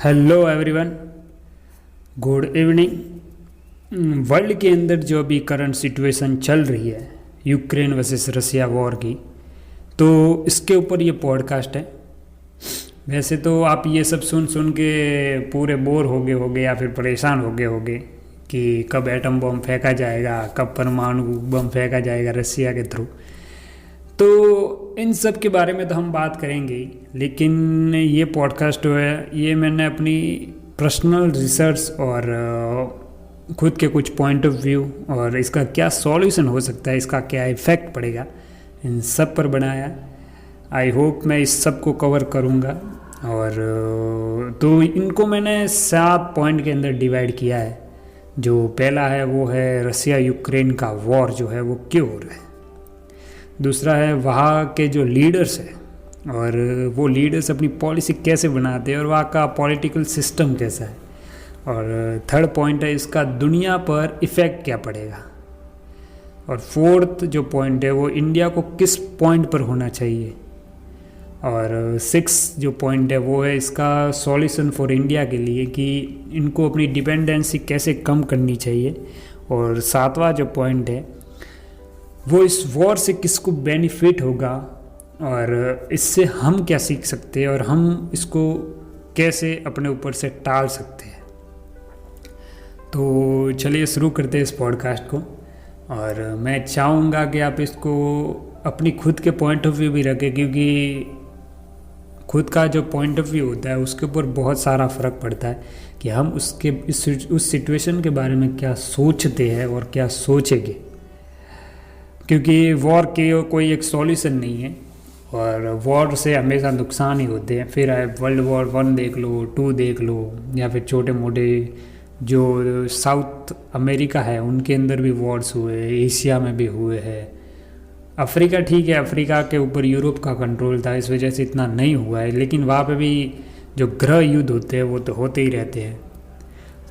Hello everyone, good evening. World के अंदर जो अभी करंट सिचुएशन चल रही है यूक्रेन वर्सेस रसिया वॉर की, तो इसके ऊपर ये पॉडकास्ट है। वैसे तो आप ये सब सुन सुन के पूरे बोर हो गए होगे या फिर परेशान हो गए होगे कि कब एटम बम फेंका जाएगा, कब परमाणु बम फेंका जाएगा रसिया के थ्रू। तो इन सब के बारे में तो हम बात करेंगे ही, लेकिन ये पॉडकास्ट जो है ये मैंने अपनी पर्सनल रिसर्च और खुद के कुछ पॉइंट ऑफ व्यू और इसका क्या सॉल्यूशन हो सकता है, इसका क्या इफ़ेक्ट पड़ेगा, इन सब पर बनाया। आई होप मैं इस सब को कवर करूँगा। और तो इनको मैंने 7 पॉइंट के अंदर डिवाइड किया है। जो पहला है वो है रसिया यूक्रेन का वॉर जो है वो क्यों हो रहा है। दूसरा है वहाँ के जो लीडर्स हैं और वो लीडर्स अपनी पॉलिसी कैसे बनाते हैं और वहाँ का पॉलिटिकल सिस्टम कैसा है। और थर्ड पॉइंट है इसका दुनिया पर इफ़ेक्ट क्या पड़ेगा। और फोर्थ जो पॉइंट है वो इंडिया को किस पॉइंट पर होना चाहिए। और 6 जो पॉइंट है वो है इसका सॉल्यूशन फॉर इंडिया के लिए कि इनको अपनी डिपेंडेंसी कैसे कम करनी चाहिए। और 7वां जो पॉइंट है वो इस वॉर से किसको बेनिफिट होगा और इससे हम क्या सीख सकते हैं और हम इसको कैसे अपने ऊपर से टाल सकते हैं। तो चलिए शुरू करते हैं इस पॉडकास्ट को। और मैं चाहूँगा कि आप इसको अपनी खुद के पॉइंट ऑफ व्यू भी रखें, क्योंकि खुद का जो पॉइंट ऑफ व्यू होता है उसके ऊपर बहुत सारा फ़र्क पड़ता है कि हम उस सिचुएशन के बारे में क्या सोचते हैं और क्या सोचेंगे। क्योंकि वॉर के कोई एक सॉल्यूशन नहीं है और वॉर से हमेशा नुकसान ही होते हैं। फिर वर्ल्ड वॉर 1 देख लो, 2 देख लो, या फिर छोटे मोटे जो साउथ अमेरिका है उनके अंदर भी वॉर्स हुए, एशिया में भी हुए हैं। अफ्रीका ठीक है, अफ्रीका के ऊपर यूरोप का कंट्रोल था, इस वजह से इतना नहीं हुआ है, लेकिन वहाँ पे भी जो गृह युद्ध होते हैं वो तो होते ही रहते हैं।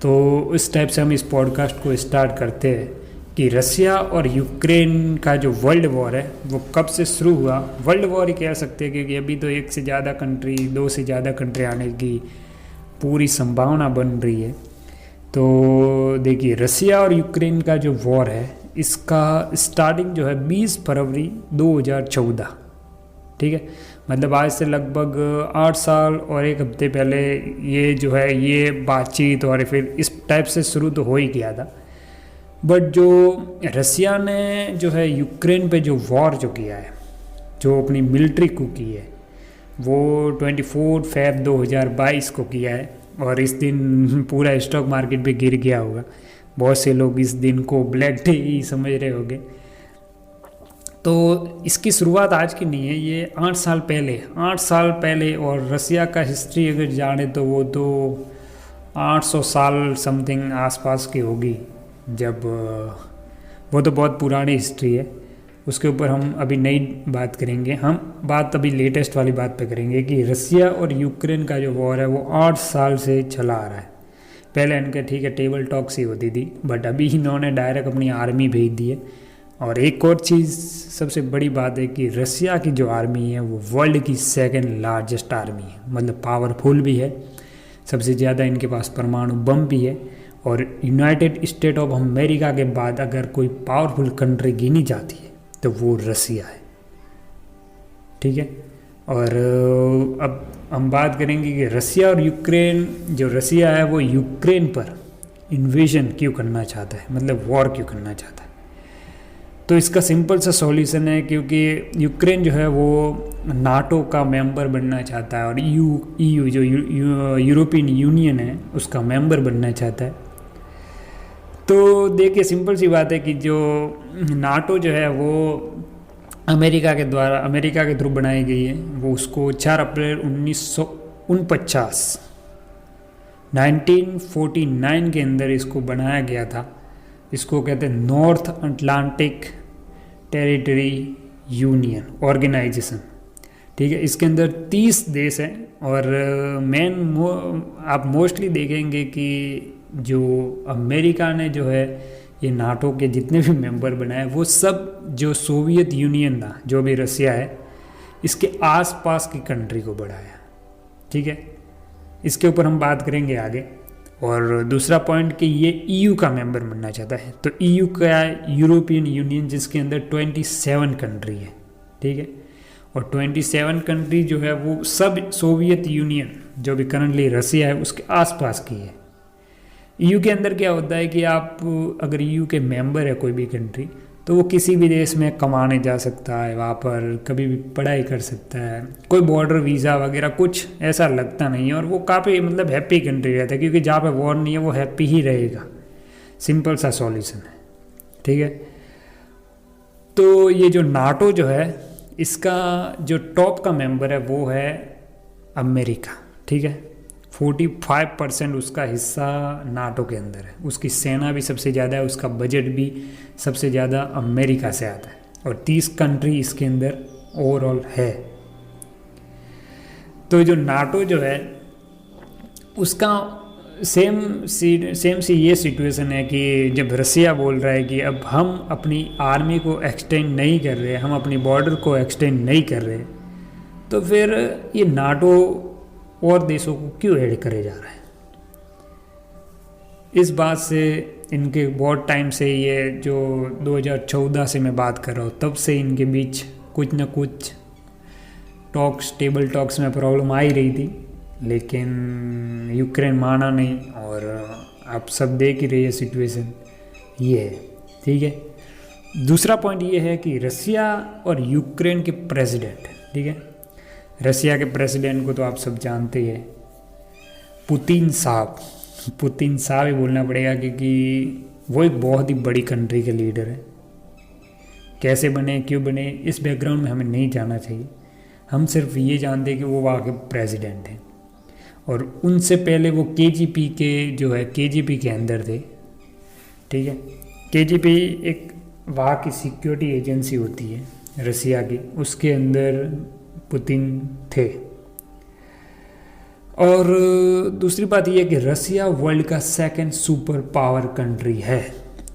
तो इस टाइप से हम इस पॉडकास्ट को स्टार्ट करते हैं कि रसिया और यूक्रेन का जो वर्ल्ड वॉर है वो कब से शुरू हुआ। वर्ल्ड वॉर ही कह सकते हैं क्योंकि अभी तो 1 से ज़्यादा कंट्री, 2 से ज़्यादा कंट्री आने की पूरी संभावना बन रही है। तो देखिए, रसिया और यूक्रेन का जो वॉर है इसका स्टार्टिंग जो है 20 फरवरी 2014, ठीक है। मतलब आज से लगभग 8 साल और 1 हफ्ते पहले ये जो है ये बातचीत और फिर इस टाइप से शुरू तो हो ही गया था। बट जो रसिया ने जो है यूक्रेन पे जो वॉर जो किया है, जो अपनी मिलिट्री को की है, वो 24 फरवरी 2022 को किया है। और इस दिन पूरा स्टॉक मार्केट पे गिर गया होगा। बहुत से लोग इस दिन को ब्लैक डे ही समझ रहे होंगे। तो इसकी शुरुआत आज की नहीं है, ये 8 साल पहले। और रसिया का हिस्ट्री अगर जाने तो वो तो 800 साल समथिंग आसपास की होगी। जब वो तो बहुत पुरानी हिस्ट्री है, उसके ऊपर हम अभी नई बात करेंगे। हम बात अभी लेटेस्ट वाली बात पे करेंगे कि रसिया और यूक्रेन का जो वॉर है वो 8 साल से चला आ रहा है। पहले इनके ठीक है टेबल टॉक्स ही होती थी, बट अभी इन्होंने डायरेक्ट अपनी आर्मी भेज दी है। और एक और चीज़ सबसे बड़ी बात है कि रसिया की जो आर्मी है वो वर्ल्ड की 2nd लार्जेस्ट आर्मी है, मतलब पावरफुल भी है। सबसे ज़्यादा इनके पास परमाणु बम भी है। और यूनाइटेड स्टेट ऑफ अमेरिका के बाद अगर कोई पावरफुल कंट्री गिनी जाती है तो वो रसिया है, ठीक है। और अब हम बात करेंगे कि रसिया और यूक्रेन, जो रसिया है वो यूक्रेन पर इन्वेजन क्यों करना चाहता है, मतलब वॉर क्यों करना चाहता है। तो इसका सिंपल सा सॉल्यूशन है क्योंकि यूक्रेन जो है वो नाटो का मेंबर बनना चाहता है और ईयू जो यूरोपियन यूनियन है उसका मेंबर बनना चाहता है। तो देखिए, सिंपल सी बात है कि जो नाटो जो है वो अमेरिका के थ्रू बनाई गई है। वो उसको 4 अप्रैल 1949 के अंदर इसको बनाया गया था। इसको कहते हैं North Atlantic territory union organisation, ठीक है। इसके अंदर 30 देश हैं और आप मोस्टली देखेंगे कि जो अमेरिका ने जो है ये नाटो के जितने भी मेंबर बनाए वो सब जो सोवियत यूनियन था, जो भी रसिया है, इसके आसपास की कंट्री को बढ़ाया, ठीक है। इसके ऊपर हम बात करेंगे आगे। और दूसरा पॉइंट कि ये ईयू का मेंबर बनना चाहता है। तो ईयू क्या है? यूरोपियन यूनियन, जिसके अंदर 27 कंट्री है, ठीक है। और 27 कंट्री जो है वो सब सोवियत यूनियन जो भी करंटली रसिया है उसके आसपास की है। ईयू के अंदर क्या होता है कि आप अगर ईयू के मेंबर है कोई भी कंट्री, तो वो किसी भी देश में कमाने जा सकता है, वहाँ पर कभी भी पढ़ाई कर सकता है, कोई बॉर्डर वीज़ा वगैरह कुछ ऐसा लगता नहीं है। और वो काफ़ी मतलब हैप्पी कंट्री रहता है, क्योंकि जहाँ पे वॉर नहीं है वो हैप्पी ही रहेगा। सिंपल सा सॉल्यूशन है, ठीक है। तो ये जो नाटो जो है, इसका जो टॉप का मेंबर है वो है अमेरिका, ठीक है। 45% उसका हिस्सा नाटो के अंदर है, उसकी सेना भी सबसे ज़्यादा है, उसका बजट भी सबसे ज़्यादा अमेरिका से आता है। और 30 कंट्री इसके अंदर ओवरऑल है। तो जो नाटो जो है उसका सेम सी ये सिचुएशन है कि जब रसिया बोल रहा है कि अब हम अपनी आर्मी को एक्सटेंड नहीं कर रहे, हम अपनी बॉर्डर को एक्सटेंड नहीं कर रहे, तो फिर ये नाटो और देशों को क्यों ऐड करे जा रहा है? इस बात से इनके बहुत टाइम से, ये जो 2014 से मैं बात कर रहा हूँ, तब से इनके बीच कुछ ना कुछ टॉक्स, टेबल टॉक्स में प्रॉब्लम आ ही रही थी, लेकिन यूक्रेन माना नहीं। और आप सब देख ही रही है सिचुएशन ये है, ठीक है। दूसरा पॉइंट ये है कि रसिया और यूक्रेन के प्रेसिडेंट, ठीक है, रसिया के प्रेसिडेंट को तो आप सब जानते हैं, पुतिन साहब ही बोलना पड़ेगा, क्योंकि वो एक बहुत ही बड़ी कंट्री के लीडर है। कैसे बने, क्यों बने, इस बैकग्राउंड में हमें नहीं जानना चाहिए। हम सिर्फ ये जानते हैं कि वो वहाँ के प्रेसिडेंट हैं। और उनसे पहले वो केजीपी के अंदर थे, ठीक है। केजीपी एक वहाँ की सिक्योरिटी एजेंसी होती है रसिया की, उसके अंदर पुतिन थे। और दूसरी बात यह है कि रसिया वर्ल्ड का सेकंड सुपर पावर कंट्री है।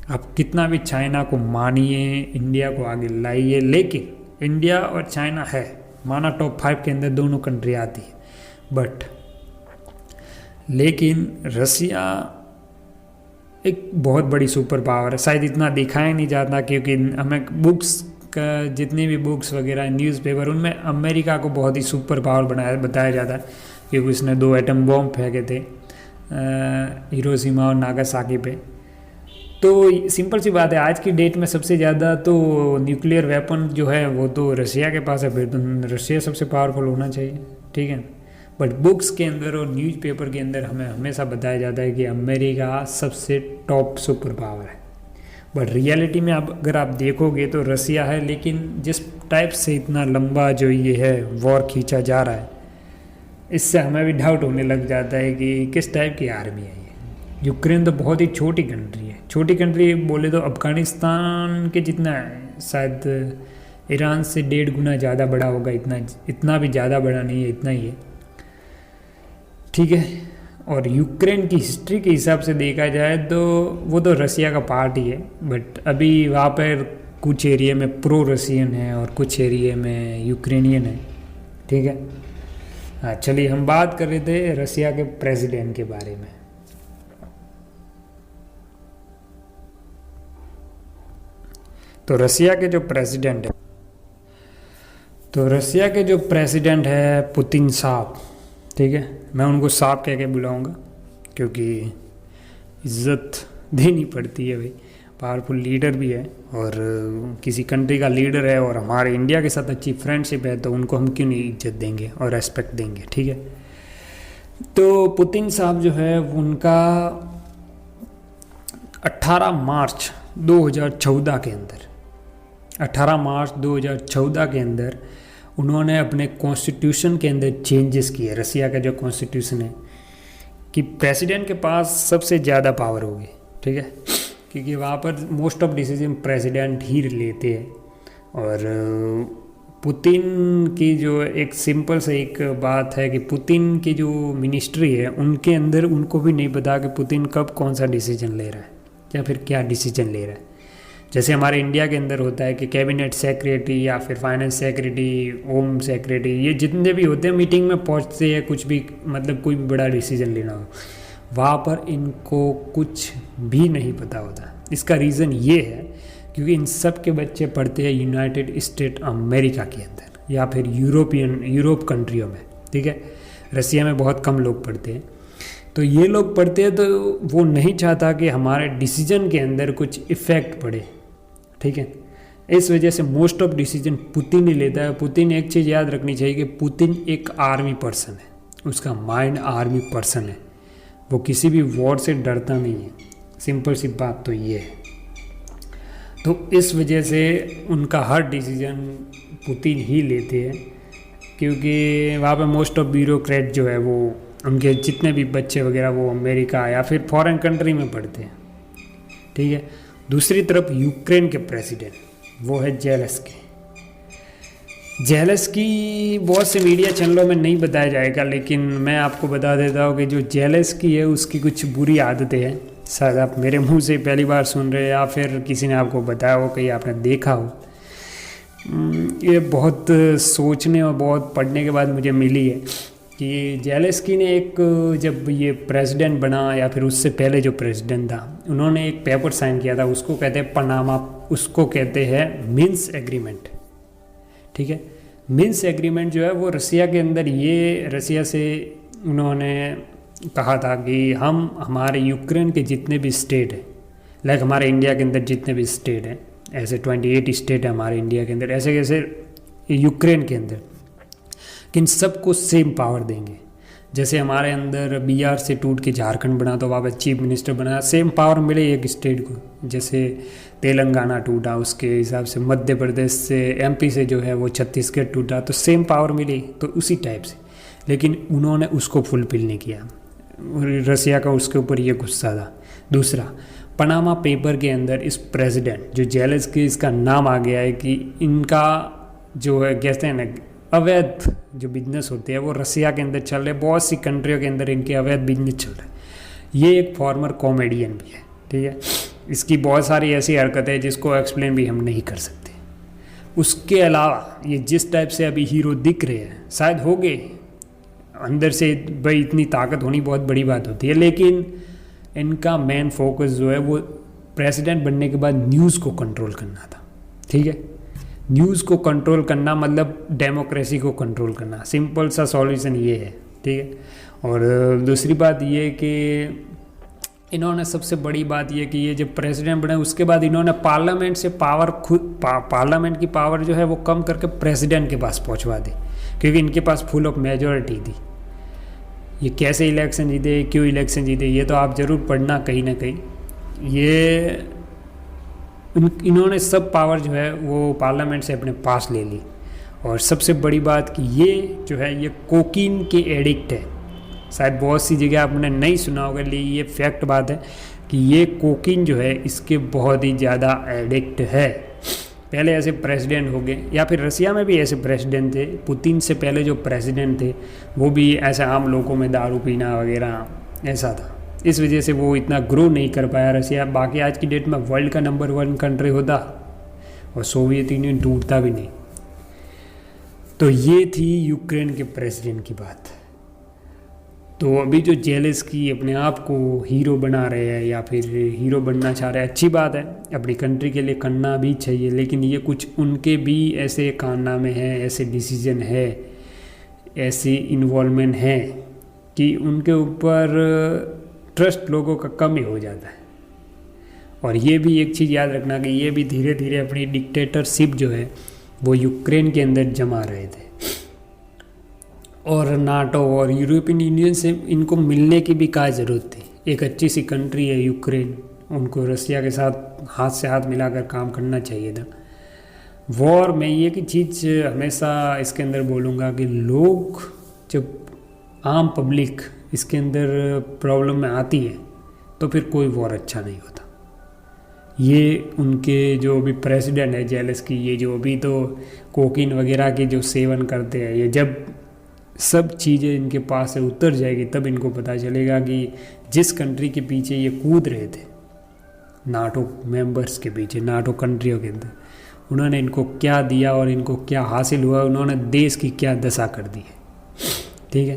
आप कितना भी चाइना को मानिए, इंडिया को आगे लाइए, लेकिन इंडिया और चाइना है माना टॉप 5 के अंदर दोनों कंट्री आती है, बट लेकिन रसिया एक बहुत बड़ी सुपर पावर है। शायद इतना दिखाया नहीं जाता, क्योंकि हमें बुक्स का, जितनी भी बुक्स वगैरह, न्यूज़पेपर, उनमें अमेरिका को बहुत ही सुपर पावर बताया जाता है, क्योंकि उसने 2 एटम बॉम्ब फेंके थे हिरोशिमा और नागासाकी पे। तो सिंपल सी बात है, आज की डेट में सबसे ज़्यादा तो न्यूक्लियर वेपन जो है वो तो रसिया के पास है, फिर तो रसिया सबसे पावरफुल होना चाहिए, ठीक है। बट बुक्स के अंदर और न्यूज़पेपर के अंदर हमें हमेशा बताया जाता है कि अमेरिका सबसे टॉप सुपर पावर है। बट रियलिटी में अगर आप देखोगे तो रसिया है, लेकिन जिस टाइप से इतना लंबा जो ये है वॉर खींचा जा रहा है, इससे हमें भी डाउट होने लग जाता है कि किस टाइप की आर्मी है ये। यूक्रेन तो बहुत ही छोटी कंट्री है, छोटी कंट्री बोले तो अफगानिस्तान के जितना है, शायद ईरान से 1.5 गुना ज़्यादा बड़ा होगा, इतना भी ज़्यादा बड़ा नहीं है, इतना ही है, ठीक है। और यूक्रेन की हिस्ट्री के हिसाब से देखा जाए तो वो तो रसिया का पार्ट ही है, बट अभी वहाँ पर कुछ एरिया में प्रो रसियन है और कुछ एरिया में यूक्रेनियन है, ठीक है। हाँ, चलिए हम बात कर रहे थे रसिया के प्रेसिडेंट के बारे में। तो रसिया के जो प्रेसिडेंट है पुतिन साहब, ठीक है, मैं उनको साहब कह के बुलाऊंगा, क्योंकि इज़्ज़त देनी पड़ती है भाई, पावरफुल लीडर भी है और किसी कंट्री का लीडर है, और हमारे इंडिया के साथ अच्छी फ्रेंडशिप है, तो उनको हम क्यों नहीं इज्जत देंगे और रेस्पेक्ट देंगे, ठीक है। तो पुतिन साहब जो है उनका 18 मार्च 2014 के अंदर उन्होंने अपने कॉन्स्टिट्यूशन के अंदर चेंजेस किए। रसिया का जो कॉन्स्टिट्यूशन है कि प्रेसिडेंट के पास सबसे ज़्यादा पावर होगी, ठीक है, क्योंकि वहाँ पर मोस्ट ऑफ डिसीजन प्रेसिडेंट ही लेते हैं। और पुतिन की जो एक सिंपल से एक बात है कि पुतिन की जो मिनिस्ट्री है उनके अंदर उनको भी नहीं पता कि पुतिन कब कौन सा डिसीजन ले रहा है या फिर क्या डिसीजन ले रहा है। जैसे हमारे इंडिया के अंदर होता है कि कैबिनेट सेक्रेटरी या फिर फाइनेंस सेक्रेटरी, होम सेक्रेटरी, ये जितने भी होते हैं मीटिंग में पहुंचते हैं, कुछ भी मतलब कोई भी बड़ा डिसीजन लेना हो, वहाँ पर इनको कुछ भी नहीं पता होता। इसका रीज़न ये है क्योंकि इन सब के बच्चे पढ़ते हैं यूनाइटेड स्टेट अमेरिका के अंदर या फिर यूरोप कंट्रियों में, ठीक है। रसिया में बहुत कम लोग पढ़ते हैं। तो ये लोग पढ़ते हैं तो वो नहीं चाहता कि हमारे डिसीजन के अंदर कुछ इफ़ेक्ट पड़े, ठीक है। इस वजह से मोस्ट ऑफ डिसीजन पुतिन ही लेता है। पुतिन, एक चीज़ याद रखनी चाहिए कि पुतिन एक आर्मी पर्सन है, उसका माइंड आर्मी पर्सन है, वो किसी भी वॉर से डरता नहीं है। सिंपल सी बात तो ये है। तो इस वजह से उनका हर डिसीजन पुतिन ही लेते हैं क्योंकि वहाँ पे मोस्ट ऑफ ब्यूरोक्रेट जो है वो, उनके जितने भी बच्चे वगैरह वो अमेरिका या फिर फॉरेन कंट्री में पढ़ते हैं, ठीक है। दूसरी तरफ यूक्रेन के प्रेसिडेंट वो है जेलेंस्की। जेलेंस्की बहुत से मीडिया चैनलों में नहीं बताया जाएगा, लेकिन मैं आपको बता देता हूँ कि जो जेलेंस्की है उसकी कुछ बुरी आदतें हैं। शायद आप मेरे मुंह से पहली बार सुन रहे हैं या फिर किसी ने आपको बताया हो, कहीं आपने देखा हो। ये बहुत सोचने और बहुत पढ़ने के बाद मुझे मिली है कि जेलेंस्की ने एक, जब ये प्रेसिडेंट बना या फिर उससे पहले जो प्रेसिडेंट था, उन्होंने एक पेपर साइन किया था, उसको कहते हैं पनामा, उसको कहते हैं मिन्स एग्रीमेंट, ठीक है। मिन्स एग्रीमेंट जो है वो रसिया के अंदर, ये रसिया से उन्होंने कहा था कि हम हमारे यूक्रेन के जितने भी स्टेट हैं, लाइक हमारे इंडिया के अंदर जितने भी स्टेट हैं, ऐसे 28 स्टेट है हमारे इंडिया के अंदर, ऐसे कैसे यूक्रेन के अंदर, किन सबको सेम पावर देंगे। जैसे हमारे अंदर बिहार से टूट के झारखंड बना तो वहाँ चीफ मिनिस्टर बना, सेम पावर मिले एक स्टेट को। जैसे तेलंगाना टूटा उसके हिसाब से मध्य प्रदेश से, एमपी से जो है वो छत्तीसगढ़ टूटा, तो सेम पावर मिली, तो उसी टाइप से। लेकिन उन्होंने उसको फुलफिल नहीं किया, रसिया का उसके ऊपर ये गुस्सा था। दूसरा, पनामा पेपर के अंदर इस प्रेसिडेंट जो जेलेंस्की, इसका नाम आ गया है कि इनका जो है कहते हैं ना अवैध जो बिजनेस होते हैं वो रसिया के अंदर चल रहे, बहुत सी कंट्रियों के अंदर इनके अवैध बिजनेस चल रहे हैं। ये एक फॉर्मर कॉमेडियन भी है, ठीक है। इसकी बहुत सारी ऐसी हरकतें हैं जिसको एक्सप्लेन भी हम नहीं कर सकते। उसके अलावा ये जिस टाइप से अभी हीरो दिख रहे हैं, शायद हो गए अंदर से, भाई इतनी ताकत होनी बहुत बड़ी बात होती है, लेकिन इनका मेन फोकस जो है वो प्रेसिडेंट बनने के बाद न्यूज़ को कंट्रोल करना था, ठीक है। न्यूज़ को कंट्रोल करना मतलब डेमोक्रेसी को कंट्रोल करना, सिंपल सा सॉल्यूशन ये है, ठीक है। और दूसरी बात ये कि इन्होंने सबसे बड़ी बात ये कि ये जब प्रेसिडेंट बने उसके बाद इन्होंने पार्लियामेंट से पावर खुद पार्लियामेंट की पावर जो है वो कम करके प्रेसिडेंट के पास पहुंचवा दी, क्योंकि इनके पास फुल ऑफ मेजॉरिटी थी। ये कैसे इलेक्शन जीते, क्यों इलेक्शन जीते, ये तो आप ज़रूर पढ़ना कहीं ना कहीं। ये इन्होंने सब पावर जो है वो पार्लियामेंट से अपने पास ले ली। और सबसे बड़ी बात कि ये जो है ये कोकीन के एडिक्ट है। शायद बहुत सी जगह आपने नहीं सुना होगा, लेकिन ये फैक्ट बात है कि ये कोकीन जो है इसके बहुत ही ज़्यादा एडिक्ट है। पहले ऐसे प्रेसिडेंट हो गए, या फिर रसिया में भी ऐसे प्रेसिडेंट थे, पुतिन से पहले जो प्रेसिडेंट थे वो भी ऐसे आम लोगों में दारू पीना वगैरह ऐसा था। इस वजह से वो इतना ग्रो नहीं कर पाया रसिया। बाकी आज की डेट में वर्ल्ड का नंबर 1 कंट्री होता और सोवियत यूनियन टूटता भी नहीं। तो ये थी यूक्रेन के प्रेसिडेंट की बात। तो अभी जो जेलेंस्की अपने आप को हीरो बना रहे हैं या फिर हीरो बनना चाह रहे हैं, अच्छी बात है, अपनी कंट्री के लिए करना भी चाहिए, लेकिन ये कुछ उनके भी ऐसे कारनामे हैं, ऐसे डिसीजन है, ऐसी इन्वॉल्वमेंट है कि उनके ऊपर ट्रस्ट लोगों का कम ही हो जाता है। और ये भी एक चीज़ याद रखना कि ये भी धीरे धीरे अपनी डिक्टेटरशिप जो है वो यूक्रेन के अंदर जमा रहे थे। और नाटो और यूरोपियन यूनियन से इनको मिलने की भी क्या ज़रूरत थी। एक अच्छी सी कंट्री है यूक्रेन, उनको रसिया के साथ हाथ से हाथ मिलाकर काम करना चाहिए था। वॉर में ये की चीज़ हमेशा इसके अंदर बोलूँगा कि लोग, जब आम पब्लिक इसके अंदर प्रॉब्लम में आती है तो फिर कोई वॉर अच्छा नहीं होता। ये उनके जो अभी प्रेसिडेंट है जेलेंस्की, ये जो अभी तो कोकीन वगैरह के जो सेवन करते हैं, ये जब सब चीज़ें इनके पास से उतर जाएगी तब इनको पता चलेगा कि जिस कंट्री के पीछे ये कूद रहे थे नाटो मेंबर्स के पीछे, नाटो कंट्रियों के अंदर उन्होंने इनको क्या दिया और इनको क्या हासिल हुआ, उन्होंने देश की क्या दशा कर दी है। ठीक है।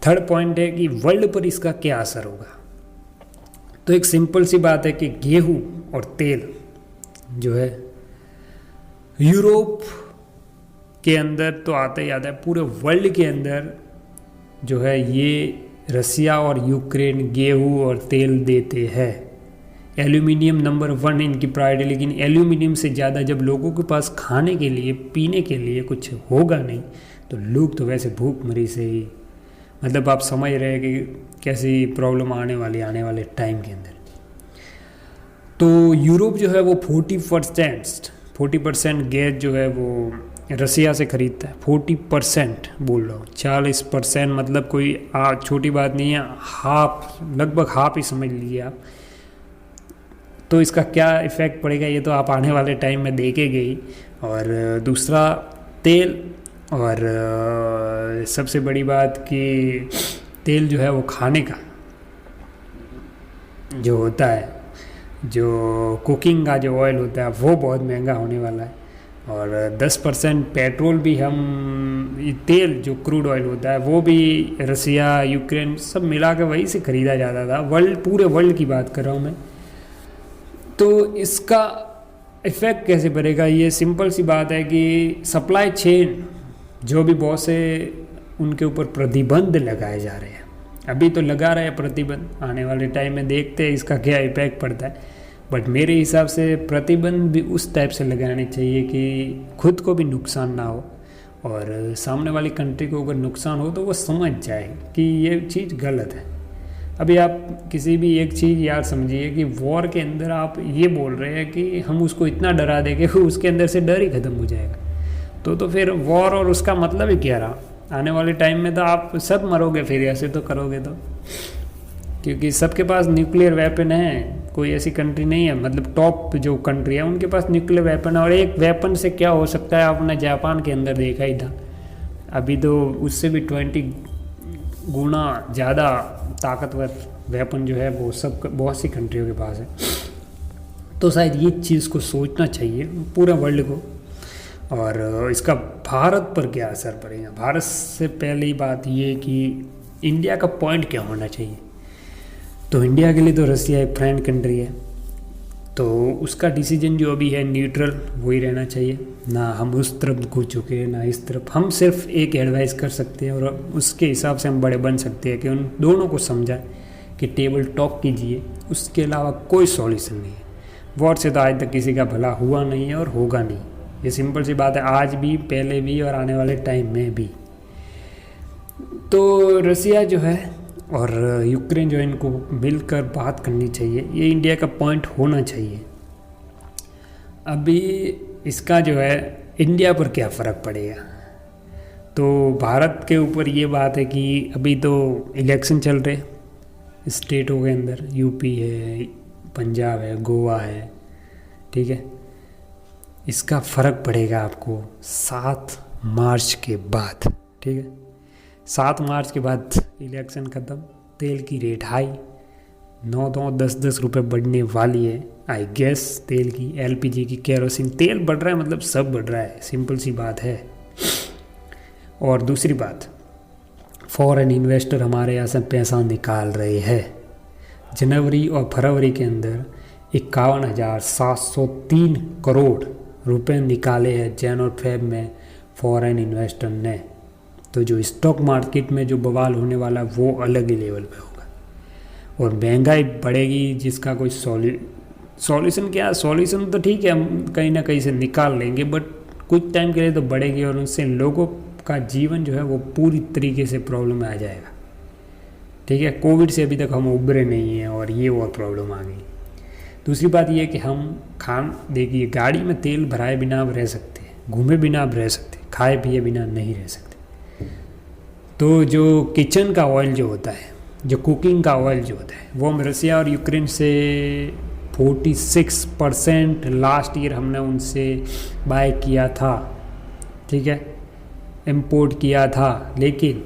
थर्ड पॉइंट है कि वर्ल्ड पर इसका क्या असर होगा। तो एक सिंपल सी बात है कि गेहूं और तेल जो है यूरोप के अंदर तो आता ही आता है, पूरे वर्ल्ड के अंदर जो है ये रसिया और यूक्रेन गेहूं और तेल देते हैं। एल्यूमिनियम नंबर 1 इनकी प्रायोरिटी, लेकिन एल्यूमिनियम से ज़्यादा जब लोगों के पास खाने के लिए पीने के लिए कुछ होगा नहीं तो लोग तो वैसे भूखमरी से ही, मतलब आप समझ रहे हैं कि कैसी प्रॉब्लम आने वाले टाइम के अंदर। तो यूरोप जो है वो 40% गैस जो है वो रसिया से खरीदता है। 40% बोल रहा हूँ, 40% मतलब कोई छोटी बात नहीं है, लगभग हाफ ही समझ लीजिए आप। तो इसका क्या इफ़ेक्ट पड़ेगा ये तो आप आने वाले टाइम में देखेंगे ही। और दूसरा तेल, और सबसे बड़ी बात कि तेल जो है वो खाने का जो होता है, जो कुकिंग का जो ऑयल होता है वो बहुत महंगा होने वाला है। और 10% पेट्रोल भी हम, तेल जो क्रूड ऑयल होता है वो भी रसिया यूक्रेन सब मिला के वहीं से ख़रीदा जाता था। पूरे वर्ल्ड की बात कर रहा हूँ मैं। तो इसका इफ़ेक्ट कैसे पड़ेगा, ये सिंपल सी बात है कि सप्लाई चेन जो भी बहुत से उनके ऊपर प्रतिबंध लगाए जा रहे हैं, अभी तो लगा रहे हैं प्रतिबंध, आने वाले टाइम में देखते हैं इसका क्या इफ़ेक्ट पड़ता है। बट मेरे हिसाब से प्रतिबंध भी उस टाइप से लगाने चाहिए कि खुद को भी नुकसान ना हो और सामने वाली कंट्री को अगर नुकसान हो तो वो समझ जाए कि ये चीज़ गलत है। अभी आप किसी भी एक चीज़ यार समझिए कि वॉर के अंदर आप ये बोल रहे हैं कि हम उसको इतना डरा देंगे कि उसके अंदर से डर ही ख़त्म हो जाएगा। तो फिर वॉर और उसका मतलब ही क्या रहा। आने वाले टाइम में तो आप सब मरोगे फिर ऐसे तो करोगे तो, क्योंकि सबके पास न्यूक्लियर वेपन है। कोई ऐसी कंट्री नहीं है, मतलब टॉप जो कंट्री है उनके पास न्यूक्लियर वेपन है। और एक वेपन से क्या हो सकता है आपने जापान के अंदर देखा ही था, अभी तो उससे भी 20 गुना ज़्यादा ताकतवर वेपन जो है वो सब बहुत सी कंट्रियों के पास है। तो शायद ये चीज़ को सोचना चाहिए पूरे वर्ल्ड को। और इसका भारत पर क्या असर पड़ेगा। भारत से पहली बात ये कि इंडिया का पॉइंट क्या होना चाहिए। तो इंडिया के लिए तो रसिया एक फ्रेंड कंट्री है, तो उसका डिसीजन जो अभी है न्यूट्रल वही रहना चाहिए। ना हम उस तरफ घुस चुके हैं ना इस तरफ, हम सिर्फ एक एडवाइस कर सकते हैं और उसके हिसाब से हम बड़े बन सकते हैं कि उन दोनों को समझाएं कि टेबल टॉक कीजिए, उसके अलावा कोई सॉल्यूशन नहीं है। वॉर से तो आज तक किसी का भला हुआ नहीं है और होगा नहीं, ये सिंपल सी बात है, आज भी, पहले भी और आने वाले टाइम में भी। तो रसिया जो है और यूक्रेन जो है इनको मिलकर बात करनी चाहिए, ये इंडिया का पॉइंट होना चाहिए। अभी इसका जो है इंडिया पर क्या फ़र्क पड़ेगा, तो भारत के ऊपर ये बात है कि अभी तो इलेक्शन चल रहे स्टेटों के अंदर, यूपी है, पंजाब है, गोवा है, ठीक है। इसका फ़र्क पड़ेगा आपको 7 मार्च के बाद, ठीक है। 7 मार्च के बाद इलेक्शन ख़त्म, तेल की रेट हाई 9 10 रुपए बढ़ने वाली है आई गेस। तेल की, एलपीजी की, केरोसिन, तेल बढ़ रहा है, मतलब सब बढ़ रहा है, सिंपल सी बात है। और दूसरी बात, फॉरेन इन्वेस्टर हमारे यहाँ से पैसा निकाल रहे हैं। जनवरी और फरवरी के अंदर 51,703 करोड़ रुपए निकाले हैं जैन और फेब में फॉरेन इन्वेस्टर ने। तो जो स्टॉक मार्केट में जो बवाल होने वाला है वो अलग ही लेवल पे होगा और महंगाई बढ़ेगी, जिसका कोई सॉल्यूशन क्या, सॉल्यूशन तो ठीक है हम कहीं ना कहीं से निकाल लेंगे, बट कुछ टाइम के लिए तो बढ़ेगी और उनसे लोगों का जीवन जो है वो पूरी तरीके से प्रॉब्लम में आ जाएगा, ठीक है। कोविड से अभी तक हम उभरे नहीं हैं और ये और प्रॉब्लम आ गई। दूसरी बात ये है कि हम देखिए गाड़ी में तेल भराए बिना आप रह सकते हैं, घूमे बिना आप रह सकते हैं, खाए पिए बिना नहीं रह सकते। तो जो किचन का ऑयल जो होता है, जो कुकिंग का ऑयल जो होता है, वो हम रसिया और यूक्रेन से 46% लास्ट ईयर हमने उनसे बाय किया था, ठीक है, इंपोर्ट किया था। लेकिन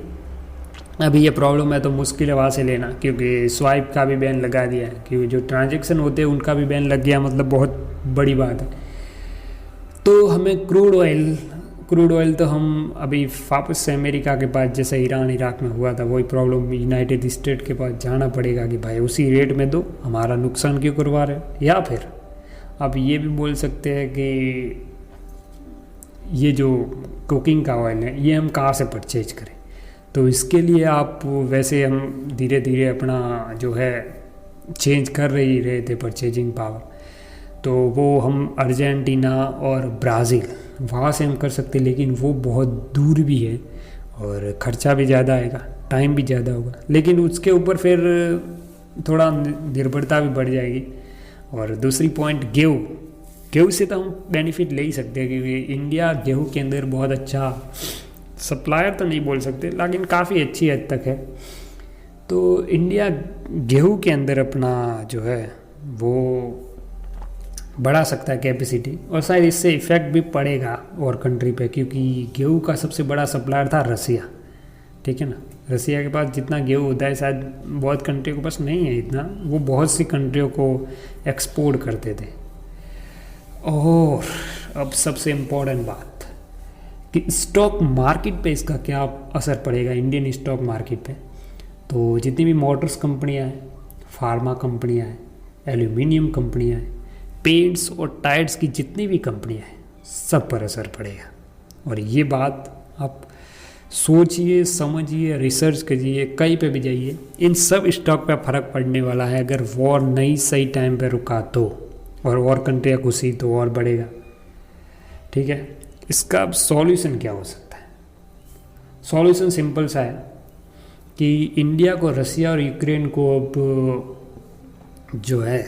अभी ये प्रॉब्लम है तो मुश्किल है वहाँ से लेना, क्योंकि स्वाइप का भी बैन लगा दिया है, क्योंकि जो ट्रांजैक्शन होते हैं उनका भी बैन लग गया, मतलब बहुत बड़ी बात है। तो हमें क्रूड ऑयल तो हम अभी वापस से अमेरिका के पास, जैसे ईरान इराक में हुआ था वही प्रॉब्लम, यूनाइटेड स्टेट के पास जाना पड़ेगा कि भाई उसी रेट में दो, हमारा नुकसान क्यों करवा रहे हो। या फिर आप ये भी बोल सकते हैं कि ये जो कुकिंग का ऑयल है ये हम कहाँ से परचेज करें। तो इसके लिए आप, वैसे हम धीरे धीरे अपना जो है चेंज कर ही रहे थे परचेजिंग पावर, तो वो हम अर्जेंटीना और ब्राज़ील वहाँ से हम कर सकते, लेकिन वो बहुत दूर भी है और ख़र्चा भी ज़्यादा आएगा, टाइम भी ज़्यादा होगा, लेकिन उसके ऊपर फिर थोड़ा निर्भरता भी बढ़ जाएगी। और दूसरी पॉइंट, गेहूँ से तो हम बेनिफिट ले ही सकते हैं, क्योंकि इंडिया गेहूँ के अंदर बहुत अच्छा सप्लायर तो नहीं बोल सकते, लेकिन काफ़ी अच्छी हद तक है। तो इंडिया गेहूँ के अंदर अपना जो है वो बढ़ा सकता है कैपेसिटी, और शायद इससे इफ़ेक्ट भी पड़ेगा और कंट्री पे, क्योंकि गेहूँ का सबसे बड़ा सप्लायर था रसिया, ठीक है ना। रसिया के पास जितना गेहूँ होता है शायद बहुत कंट्रियों के पास नहीं है इतना, वो बहुत सी कंट्रियों को एक्सपोर्ट करते थे। और अब सबसे इम्पोर्टेंट बात कि स्टॉक मार्केट पे इसका क्या असर पड़ेगा, इंडियन स्टॉक मार्केट पे। तो जितनी भी मोटर्स कंपनियां हैं, फार्मा कंपनियां हैं, एल्यूमिनियम कंपनियां हैं, पेंट्स और टायर्स की जितनी भी कंपनियां हैं, सब पर असर पड़ेगा। और ये बात आप सोचिए, समझिए, रिसर्च कीजिए, कहीं पे भी जाइए, इन सब स्टॉक पे फ़र्क पड़ने वाला है अगर वॉर नहीं सही टाइम पे रुका तो, और वॉर कंट्रियाँ घुसी तो और बढ़ेगा, ठीक है। इसका अब सॉल्यूशन क्या हो सकता है? सॉल्यूशन सिंपल सा है कि इंडिया को रसिया और यूक्रेन को अब जो है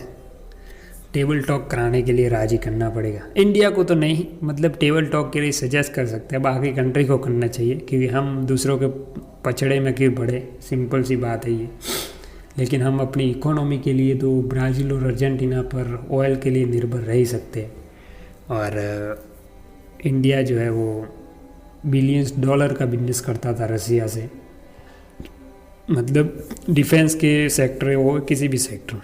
टेबल टॉक कराने के लिए राज़ी करना पड़ेगा। इंडिया को तो नहीं, मतलब टेबल टॉक के लिए सजेस्ट कर सकते हैं, बाकी कंट्री को करना चाहिए, क्योंकि हम दूसरों के पछड़े में क्यों बढ़े, सिंपल सी बात है ये। लेकिन हम अपनी इकोनॉमी के लिए तो ब्राज़ील और अर्जेंटीना पर ऑयल के लिए निर्भर रह ही सकते हैं। और इंडिया जो है वो बिलियंस डॉलर का बिजनेस करता था रसिया से, मतलब डिफेंस के सेक्टर हो किसी भी सेक्टर में,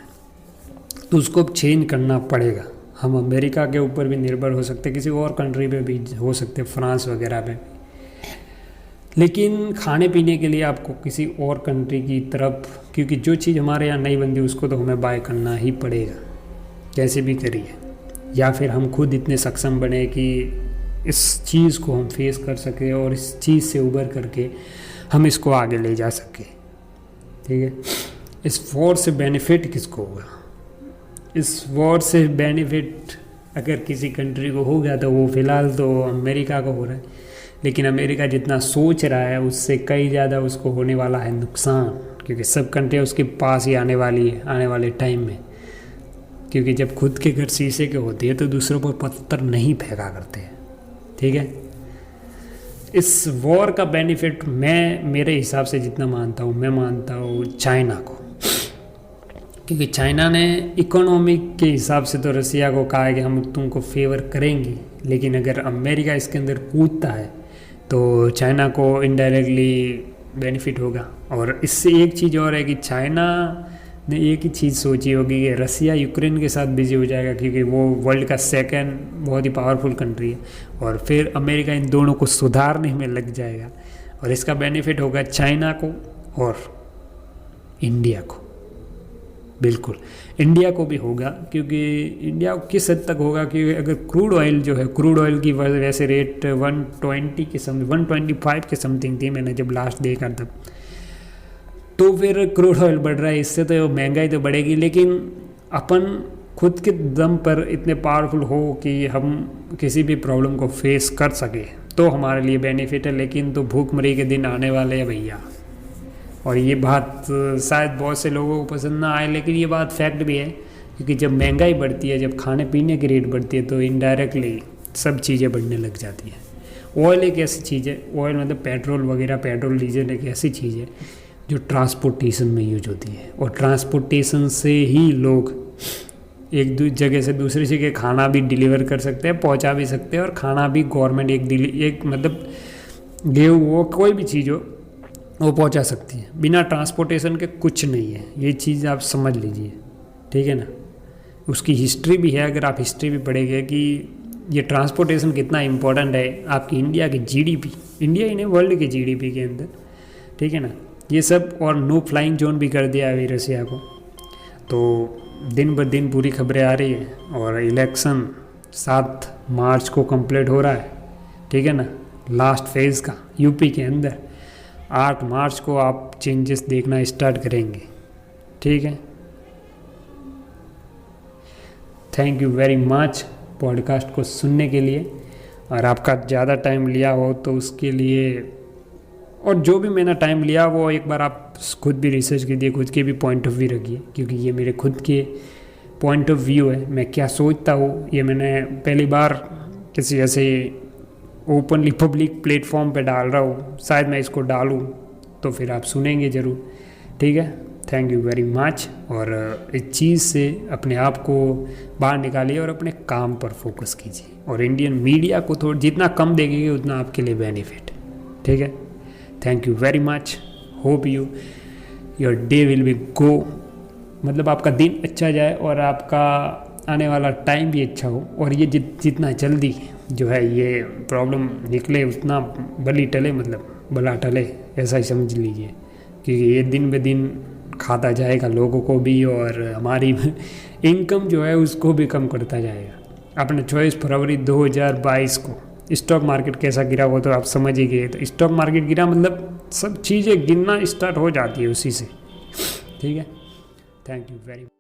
तो उसको अब चेंज करना पड़ेगा। हम अमेरिका के ऊपर भी निर्भर हो सकते, किसी और कंट्री पे भी हो सकते, फ्रांस वगैरह पे, लेकिन खाने पीने के लिए आपको किसी और कंट्री की तरफ, क्योंकि जो चीज़ हमारे यहाँ नहीं बनती उसको तो हमें बाय करना ही पड़ेगा, कैसे भी करिए। या फिर हम खुद इतने सक्षम बने कि इस चीज़ को हम फेस कर सके और इस चीज़ से उबर करके हम इसको आगे ले जा सके, ठीक है। इस वॉर से बेनिफिट किसको होगा? इस वॉर से बेनिफिट अगर किसी कंट्री को हो गया तो वो फ़िलहाल तो अमेरिका को हो रहा है, लेकिन अमेरिका जितना सोच रहा है उससे कई ज़्यादा उसको होने वाला है नुकसान, क्योंकि सब कंट्रियाँ उसके पास ही आने वाली है आने वाले टाइम में। क्योंकि जब खुद के घर शीशे के होते हैं तो दूसरों पर पत्थर नहीं फेंका करते हैं, ठीक है। इस वॉर का बेनिफिट मैं मेरे हिसाब से जितना मानता हूँ, मैं मानता हूँ चाइना को, क्योंकि चाइना ने इकोनॉमिक के हिसाब से तो रसिया को कहा है कि हम तुमको फेवर करेंगे, लेकिन अगर अमेरिका इसके अंदर कूदता है तो चाइना को इनडायरेक्टली बेनिफिट होगा। और इससे एक चीज़ और है कि चाइना ने एक ही चीज़ सोची होगी कि रसिया यूक्रेन के साथ बिजी हो जाएगा, क्योंकि वो वर्ल्ड का सेकंड बहुत ही पावरफुल कंट्री है, और फिर अमेरिका इन दोनों को सुधारने में लग जाएगा, और इसका बेनिफिट होगा चाइना को और इंडिया को। बिल्कुल इंडिया को भी होगा, क्योंकि इंडिया किस हद तक होगा कि अगर क्रूड ऑयल जो है, क्रूड ऑयल की वैसे रेट 120 के समथिंग 125 के समथिंग थी मैंने जब लास्ट देखा तब, तो फिर क्रूड ऑयल बढ़ रहा है, इससे तो महंगाई तो बढ़ेगी, लेकिन अपन खुद के दम पर इतने पावरफुल हो कि हम किसी भी प्रॉब्लम को फेस कर सके तो हमारे लिए बेनिफिट है। लेकिन तो भूखमरी के दिन आने वाले हैं भैया, और ये बात शायद बहुत से लोगों को पसंद ना आए, लेकिन ये बात फैक्ट भी है, क्योंकि जब महंगाई बढ़ती है, जब खाने पीने की रेट बढ़ती है, तो इनडायरेक्टली सब चीज़ें बढ़ने लग जाती हैं। ऑयल एक ऐसी चीज़ है, ऑयल मतलब पेट्रोल वगैरह, पेट्रोल डीजल एक ऐसी चीज़ है जो ट्रांसपोर्टेशन में यूज होती है, और ट्रांसपोर्टेशन से ही लोग एक जगह से दूसरी जगह खाना भी डिलीवर कर सकते हैं, पहुंचा भी सकते हैं, और खाना भी गवर्नमेंट एक मतलब गेहूँ हो कोई भी चीज़ हो वो पहुंचा सकती है। बिना ट्रांसपोर्टेशन के कुछ नहीं है, ये चीज़ आप समझ लीजिए, ठीक है ना। उसकी हिस्ट्री भी है, अगर आप हिस्ट्री भी पढ़ेंगे कि ये ट्रांसपोर्टेशन कितना इम्पोर्टेंट है आपकी इंडिया की जीडीपी, इंडिया ही नहीं वर्ल्ड की जीडीपी के अंदर, ठीक है ना। ये सब, और नो फ्लाइंग जोन भी कर दिया अभी रसिया को। तो दिन ब दिन पूरी खबरें आ रही है, और इलेक्शन 7 मार्च को कंप्लीट हो रहा है, ठीक है ना, लास्ट फेज़ का यूपी के अंदर। 8 मार्च को आप चेंजेस देखना स्टार्ट करेंगे, ठीक है। Thank you very much podcast को सुनने के लिए, और आपका ज़्यादा टाइम लिया हो तो उसके लिए, और जो भी मैंने टाइम लिया वो एक बार आप खुद भी रिसर्च कीजिए, खुद के भी पॉइंट ऑफ व्यू रखिए, क्योंकि ये मेरे खुद के पॉइंट ऑफ व्यू है, मैं क्या सोचता हूँ। ये मैंने पहली बार किसी ऐसे ओपनली पब्लिक प्लेटफॉर्म पे डाल रहा हूँ, शायद मैं इसको डालूँ तो फिर आप सुनेंगे ज़रूर, ठीक है। थैंक यू वेरी मच, और इस चीज़ से अपने आप को बाहर निकालिए और अपने काम पर फोकस कीजिए, और इंडियन मीडिया को थोड़ा जितना कम देखेंगे उतना आपके लिए बेनिफिट, ठीक है। Thank you very much, hope your day will be go, मतलब आपका दिन अच्छा जाए और आपका आने वाला टाइम भी अच्छा हो, और ये जितना जल्दी जो है ये प्रॉब्लम निकले उतना भली टले, मतलब भला टले, ऐसा ही समझ लीजिए, क्योंकि ये दिन ब दिन खाता जाएगा लोगों को भी, और हमारी इनकम जो है उसको भी कम करता जाएगा। आपने 24 फरवरी 2022 को स्टॉक मार्केट कैसा गिरा वो तो आप समझ ही गए। तो स्टॉक मार्केट गिरा मतलब सब चीज़ें गिनना स्टार्ट हो जाती है उसी से, ठीक है। Thank you very much.